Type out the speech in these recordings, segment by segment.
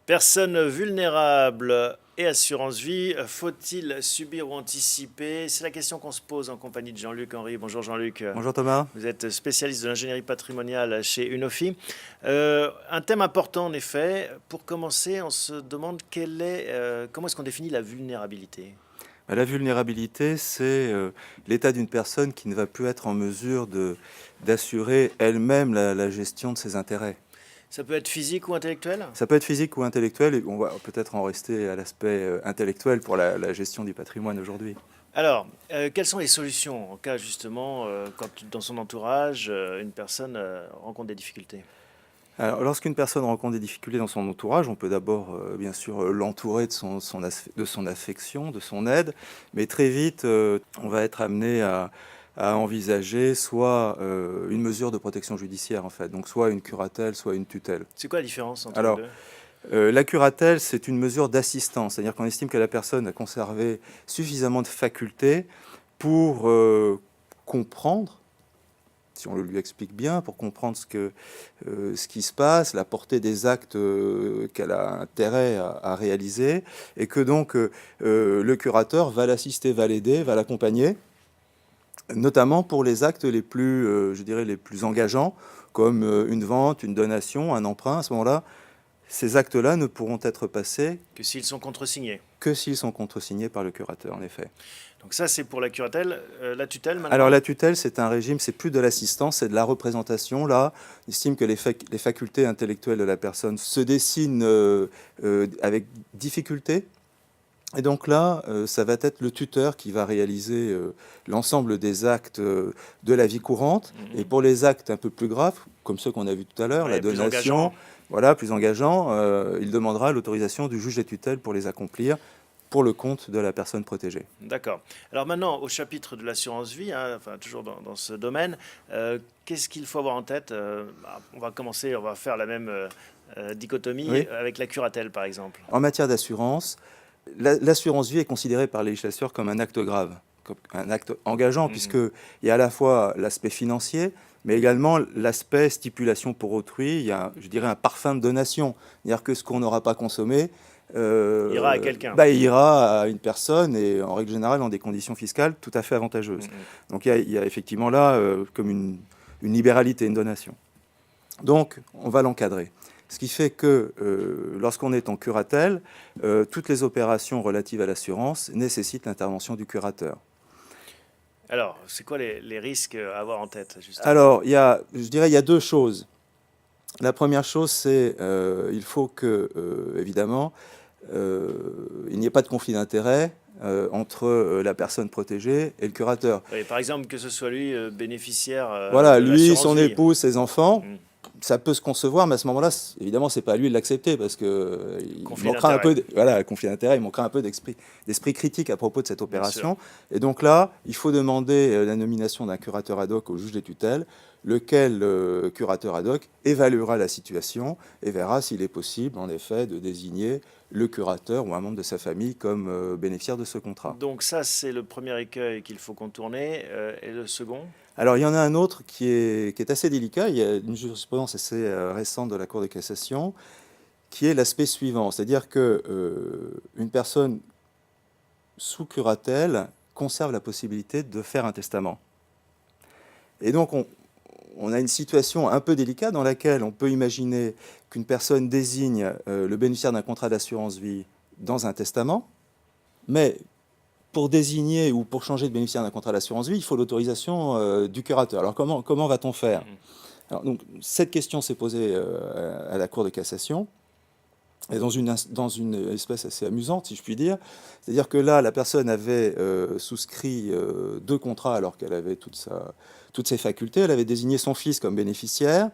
Personnes vulnérables et assurance vie, faut-il subir ou anticiper? C'est la question qu'on se pose en compagnie de Jean-Luc Henry. Bonjour Jean-Luc. Bonjour Thomas. Vous êtes spécialiste de l'ingénierie patrimoniale chez Unofi. Un thème important en effet. Pour commencer, on se demande comment est-ce qu'on définit la vulnérabilité? La vulnérabilité, c'est l'état d'une personne qui ne va plus être en mesure d'assurer elle-même la gestion de ses intérêts. Ça peut être physique ou intellectuel? Ça peut être physique ou intellectuel, et on va peut-être en rester à l'aspect intellectuel pour la gestion du patrimoine aujourd'hui. Alors, quelles sont les solutions en cas justement quand dans son entourage, une personne rencontre des difficultés? Alors, lorsqu'une personne rencontre des difficultés dans son entourage, on peut d'abord, bien sûr, l'entourer de de son affection, de son aide, mais très vite, on va être amené à envisager soit une mesure de protection judiciaire, en fait, donc soit une curatelle, soit une tutelle. C'est quoi la différence entre les Alors, deux? la curatelle, c'est une mesure d'assistance, c'est-à-dire qu'on estime que la personne a conservé suffisamment de facultés pour comprendre, si on le lui explique bien, pour comprendre ce qui se passe, la portée des actes qu'elle a intérêt à réaliser, et que donc le curateur va l'assister, va l'aider, va l'accompagner, notamment pour les actes les plus, je dirais, les plus engageants, comme une vente, une donation, un emprunt. À ce moment-là, ces actes-là ne pourront être passés Que s'ils sont contresignés. que s'ils sont contresignés par le curateur, en effet. Donc ça, c'est pour la curatelle. La tutelle, Alors maintenant? la tutelle, c'est un régime, c'est plus de l'assistance, c'est de la représentation. Là, on estime que les facultés intellectuelles de la personne se dessinent avec difficulté. Et donc là, ça va être le tuteur qui va réaliser l'ensemble des actes de la vie courante. Et pour les actes un peu plus graves, comme ceux qu'on a vus tout à l'heure, Ouais, la plus donation, engageant. voilà, plus engageant, il demandera l'autorisation du juge des tutelles pour les accomplir pour le compte de la personne protégée. D'accord. Alors maintenant, au chapitre de l'assurance vie, hein, enfin toujours dans ce domaine, qu'est-ce qu'il faut avoir en tête? On va commencer, on va faire la même dichotomie Oui. avec la curatelle, par exemple. En matière d'assurance, l'assurance vie est considérée par les législateurs comme un acte grave, comme un acte engageant, puisqu'il y a à la fois l'aspect financier, mais également l'aspect stipulation pour autrui. Il y a, je dirais, un parfum de donation. C'est-à-dire que ce qu'on n'aura pas consommé Ira à quelqu'un. ira à une personne, et en règle générale dans des conditions fiscales tout à fait avantageuses. Donc il y a effectivement là comme une libéralité, une donation. Donc on va l'encadrer. Ce qui fait que lorsqu'on est en curatelle, toutes les opérations relatives à l'assurance nécessitent l'intervention du curateur. Alors, c'est quoi les risques à avoir en tête, justement? Alors, je dirais, il y a deux choses. La première chose, c'est il faut que, évidemment, il n'y ait pas de conflit d'intérêt entre la personne protégée et le curateur. Oui, par exemple, que ce soit lui bénéficiaire Voilà, de lui, l'assurance son vie. épouse, ses enfants, Mm. ça peut se concevoir, mais à ce moment-là, évidemment, c'est pas à lui de l'accepter parce que il Conflit manquera un d'intérêt, peu, voilà, conflit d'intérêt, il manquera un peu d'esprit critique à propos de cette bien sûr. opération. Et donc là, il faut demander la nomination d'un curateur ad hoc au juge des tutelles, lequel curateur ad hoc évaluera la situation et verra s'il est possible, en effet, de désigner le curateur ou un membre de sa famille comme bénéficiaire de ce contrat. Donc ça, c'est le premier écueil qu'il faut contourner. Et le second? Alors, il y en a un autre qui est assez délicat. Il y a une jurisprudence assez récente de la Cour de cassation qui est l'aspect suivant. C'est-à-dire que une personne sous curatelle conserve la possibilité de faire un testament. Et donc, on a une situation un peu délicate dans laquelle on peut imaginer qu'une personne désigne le bénéficiaire d'un contrat d'assurance vie dans un testament, mais pour désigner ou pour changer de bénéficiaire d'un contrat d'assurance vie, il faut l'autorisation du curateur. Alors comment va-t-on faire? Alors, donc, cette question s'est posée à la Cour de cassation, et dans une espèce assez amusante, si je puis dire. C'est-à-dire que là, la personne avait souscrit deux contrats alors qu'elle avait toutes ses facultés. Elle avait désigné son fils comme bénéficiaire.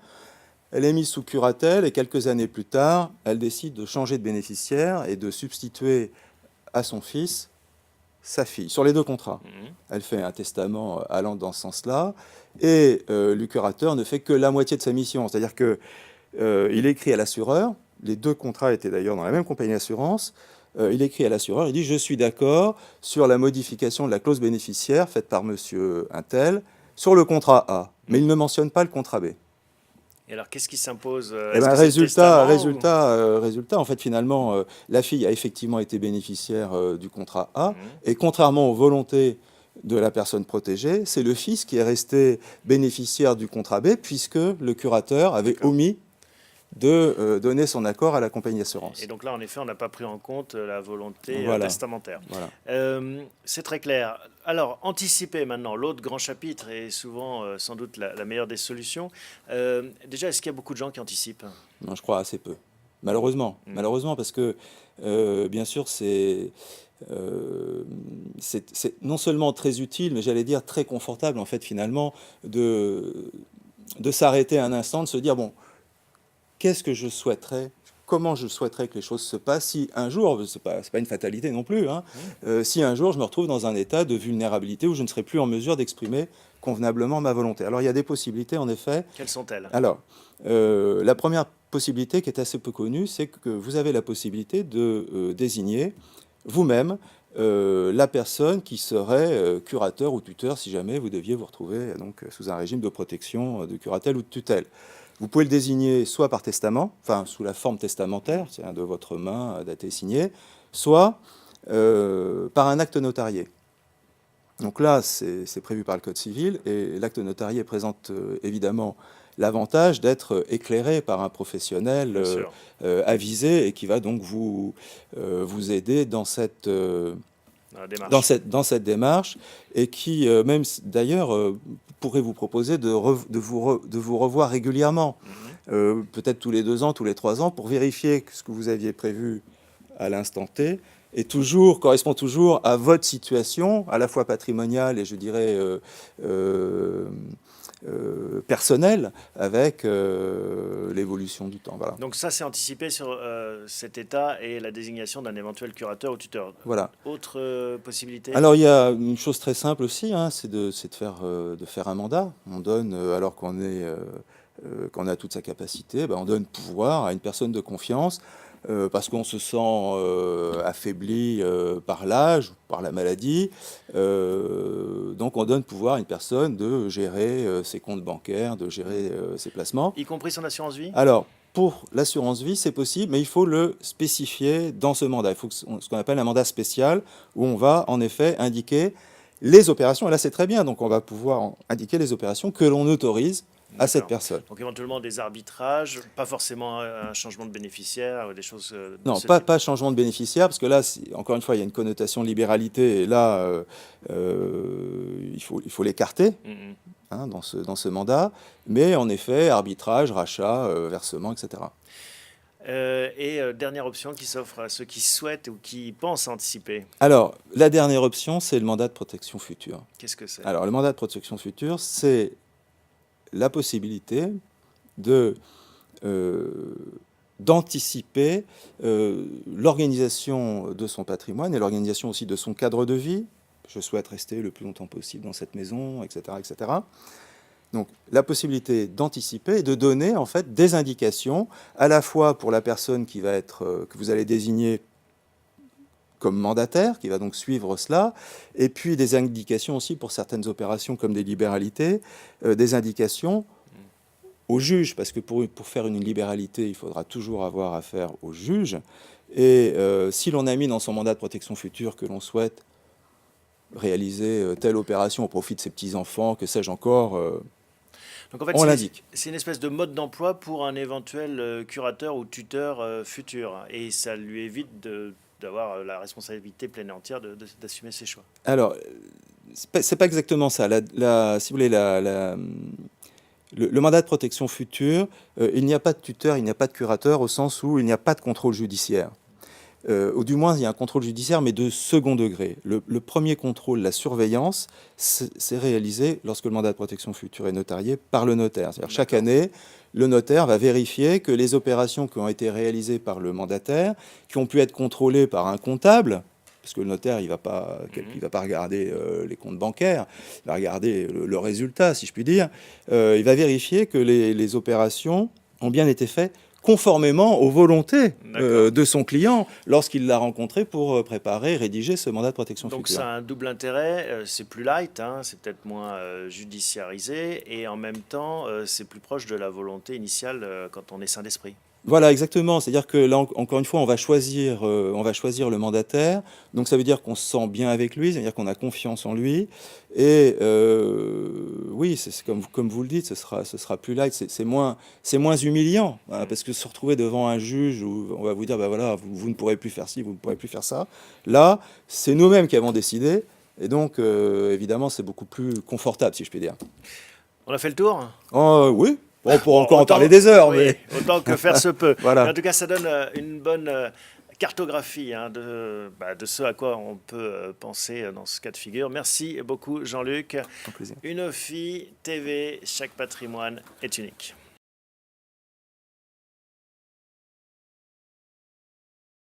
Elle est mise sous curatelle et quelques années plus tard, elle décide de changer de bénéficiaire et de substituer à son fils sa fille, sur les deux contrats. Elle fait un testament allant dans ce sens-là, et le curateur ne fait que la moitié de sa mission. C'est-à-dire qu'il écrit à l'assureur, les deux contrats étaient d'ailleurs dans la même compagnie d'assurance, il écrit à l'assureur, il dit « Je suis d'accord sur la modification de la clause bénéficiaire faite par monsieur Untel sur le contrat A », mais il ne mentionne pas le contrat B. Et alors, qu'est-ce qui s'impose? Eh Est-ce ben, que c'est le testament résultat, en fait, finalement, la fille a effectivement été bénéficiaire du contrat A, Mhm. et contrairement aux volontés de la personne protégée, c'est le fils qui est resté bénéficiaire du contrat B, puisque le curateur avait D'accord. omis de donner son accord à la compagnie Et d'assurance. donc là, en effet, on n'a pas pris en compte la volonté Voilà, testamentaire. voilà. C'est très clair. Alors, anticiper maintenant, l'autre grand chapitre est souvent sans doute la meilleure des solutions. Déjà, est-ce qu'il y a beaucoup de gens qui anticipent? Non, je crois assez peu. Malheureusement, Mm. malheureusement, parce que bien sûr, c'est non seulement très utile, mais j'allais dire très confortable, en fait, finalement, de s'arrêter un instant, de se dire, bon, qu'est-ce que je souhaiterais, comment je souhaiterais que les choses se passent si un jour, c'est pas une fatalité non plus, hein, si un jour je me retrouve dans un état de vulnérabilité où je ne serai plus en mesure d'exprimer convenablement ma volonté. Alors il y a des possibilités en effet. Quelles sont-elles? Alors, la première possibilité qui est assez peu connue, c'est que vous avez la possibilité de désigner vous-même la personne qui serait curateur ou tuteur si jamais vous deviez vous retrouver donc, sous un régime de protection, de curatelle ou de tutelle. Vous pouvez le désigner soit par testament, enfin sous la forme testamentaire, c'est de votre main daté signé, soit par un acte notarié. Donc là, c'est prévu par le Code civil, et l'acte notarié présente évidemment l'avantage d'être éclairé par un professionnel Bien sûr. avisé, et qui va donc vous aider dans La démarche. dans cette démarche, et qui, même d'ailleurs, pourrait vous proposer de vous revoir régulièrement, Mhm. peut-être tous les 2 ans, tous les 3 ans, pour vérifier que ce que vous aviez prévu à l'instant T correspond toujours à votre situation, à la fois patrimoniale et je dirais euh, personnelle, avec l'évolution du temps. Voilà. Donc ça, c'est anticipé sur cet état et la désignation d'un éventuel curateur ou tuteur. Voilà. Autre possibilité? Alors il y a une chose très simple aussi, hein, c'est de faire un mandat. On donne, alors qu'on a toute sa capacité, ben, on donne pouvoir à une personne de confiance, parce qu'on se sent affaibli par l'âge, par la maladie. Donc on donne pouvoir à une personne de gérer ses comptes bancaires, de gérer ses placements. Y compris son assurance vie? Alors, pour l'assurance vie, c'est possible, mais il faut le spécifier dans ce mandat. Il faut ce qu'on appelle un mandat spécial, où on va en effet indiquer les opérations, et là c'est très bien, donc on va pouvoir indiquer les opérations que l'on autorise à cette D'accord. personne. Donc éventuellement des arbitrages, pas forcément un changement de bénéficiaire ou des choses de Non, ce type. pas changement de bénéficiaire, parce que là, encore une fois, il y a une connotation libéralité, et là, il faut l'écarter Mhm. hein, dans ce mandat, mais en effet, arbitrage, rachat, versement, etc. Dernière option qui s'offre à ceux qui souhaitent ou qui pensent anticiper. Alors, la dernière option, c'est le mandat de protection future. Qu'est-ce que c'est? Alors, le mandat de protection future, c'est la possibilité de d'anticiper l'organisation de son patrimoine et l'organisation aussi de son cadre de vie. Je souhaite rester le plus longtemps possible dans cette maison, etc., etc. Donc, la possibilité d'anticiper et de donner en fait des indications à la fois pour la personne qui va être que vous allez désigner comme mandataire, qui va donc suivre cela, et puis des indications aussi pour certaines opérations comme des libéralités, des indications au juge, parce que pour faire une libéralité, il faudra toujours avoir affaire au juge, et si l'on a mis dans son mandat de protection future que l'on souhaite réaliser telle opération au profit de ses petits-enfants, que sais-je encore, Donc en fait, on l'indique. c'est une espèce de mode d'emploi pour un éventuel curateur ou tuteur futur. Et ça lui évite d'avoir la responsabilité pleine et entière d'assumer ses choix. Alors, c'est pas exactement ça. Si vous voulez, le mandat de protection future, il n'y a pas de tuteur, il n'y a pas de curateur, au sens où il n'y a pas de contrôle judiciaire. Ou du moins, il y a un contrôle judiciaire, mais de second degré. Le premier contrôle, la surveillance, c'est réalisé lorsque le mandat de protection future est notarié par le notaire. C'est-à-dire chaque année, le notaire va vérifier que les opérations qui ont été réalisées par le mandataire, qui ont pu être contrôlées par un comptable, parce que le notaire, il va pas regarder les comptes bancaires, il va regarder le résultat, si je puis dire. Il va vérifier que les opérations ont bien été faites conformément aux volontés D'accord. de son client lorsqu'il l'a rencontré pour préparer et rédiger ce mandat de protection Donc future. ça a un double intérêt, c'est plus light, hein, c'est peut-être moins judiciarisé, et en même temps, c'est plus proche de la volonté initiale quand on est sain d'esprit. Voilà, exactement. C'est-à-dire que là, encore une fois, on va choisir le mandataire. Donc, ça veut dire qu'on se sent bien avec lui, c'est-à-dire qu'on a confiance en lui. Et oui, c'est comme vous le dites, ce sera plus light, c'est moins humiliant. Voilà, parce que se retrouver devant un juge où on va vous dire, bah voilà, vous ne pourrez plus faire ci, vous ne pourrez plus faire ça. Là, c'est nous-mêmes qui avons décidé. Et donc, évidemment, c'est beaucoup plus confortable, si je puis dire. On a fait le tour? Oh, oui, on pourra Bon, encore en autant- parler des heures, oui, mais autant que faire se peut. voilà. Mais en tout cas, ça donne une bonne cartographie hein, de ce à quoi on peut penser dans ce cas de figure. Merci beaucoup, Jean-Luc. Un plaisir. Une fille TV, chaque patrimoine est unique.